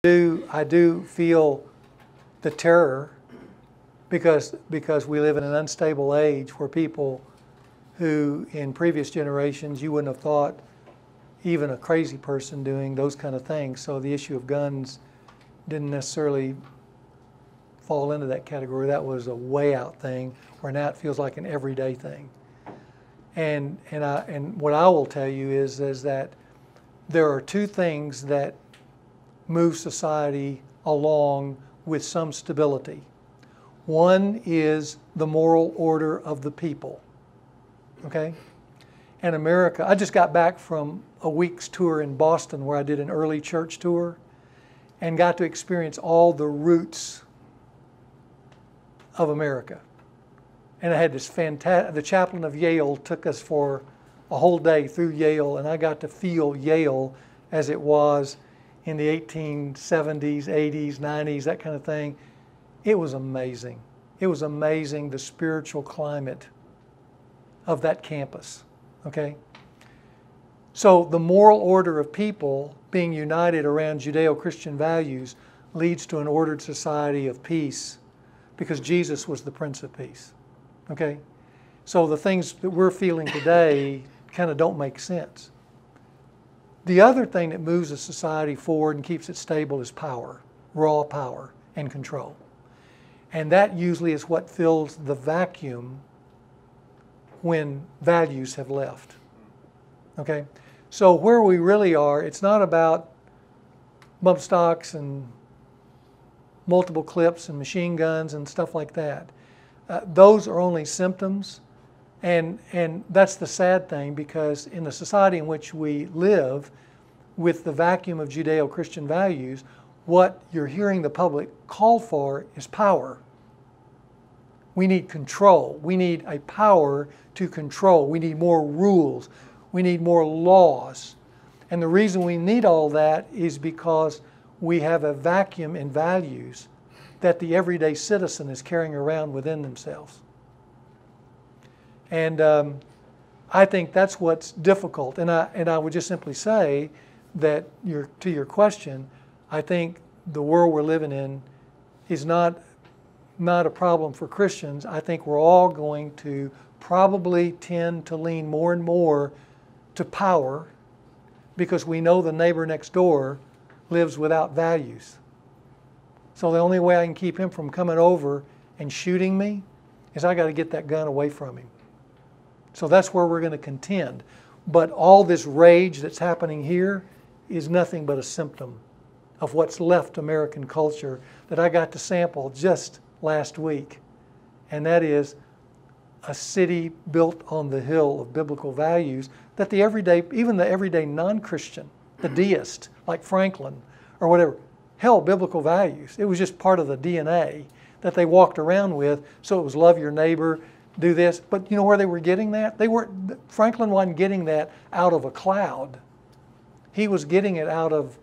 I do feel the terror because we live in an unstable age where people who in previous generations you wouldn't have thought even a crazy person doing those kind of things. So the issue of guns didn't necessarily fall into that category. That was a way out thing, where now it feels like an everyday thing. And what I will tell you is that there are two things that move society along with some stability. One is the moral order of the people, okay? And America, I just got back from a week's tour in Boston where I did an early church tour and got to experience all the roots of America. And I had this fantastic, the chaplain of Yale took us for a whole day through Yale, and I got to feel Yale as it was in the 1870s, 80s, 90s, that kind of thing. It was amazing. It was amazing, the spiritual climate of that campus, okay? So the moral order of people being united around Judeo-Christian values leads to an ordered society of peace because Jesus was the Prince of Peace, okay? So the things that we're feeling today kind of don't make sense. The other thing that moves a society forward and keeps it stable is power, raw power and control. And that usually is what fills the vacuum when values have left, okay? So where we really are, it's not about bump stocks and multiple clips and machine guns and stuff like that. Those are only symptoms, and that's the sad thing, because in the society in which we live, with the vacuum of Judeo-Christian values, what you're hearing the public call for is power. We need control. We need a power to control. We need more rules. We need more laws. And the reason we need all that is because we have a vacuum in values that the everyday citizen is carrying around within themselves. And I think that's what's difficult. And I would just simply say that to your question, I think the world we're living in is not a problem for Christians. I think we're all going to probably tend to lean more and more to power because we know the neighbor next door lives without values. So the only way I can keep him from coming over and shooting me is I got to get that gun away from him. So that's where we're going to contend. But all this rage that's happening here is nothing but a symptom of what's left American culture that I got to sample just last week. And that is a city built on the hill of biblical values that the everyday, even the everyday non-Christian, the deist, like Franklin or whatever, held biblical values. It was just part of the DNA that they walked around with. So it was love your neighbor, do this. But you know where they were getting that? Franklin wasn't getting that out of a cloud. He was getting it out of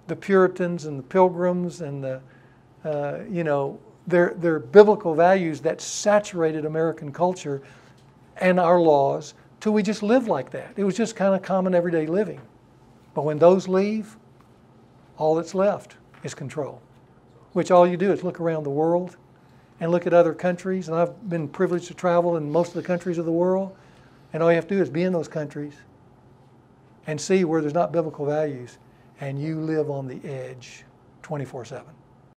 the Puritans and the Pilgrims and their biblical values that saturated American culture and our laws till we just lived like that. It was just kind of common everyday living. But when those leave, all that's left is control, which all you do is look around the world and look at other countries. And I've been privileged to travel in most of the countries of the world. And all you have to do is be in those countries and see where there's not biblical values, and you live on the edge 24/7.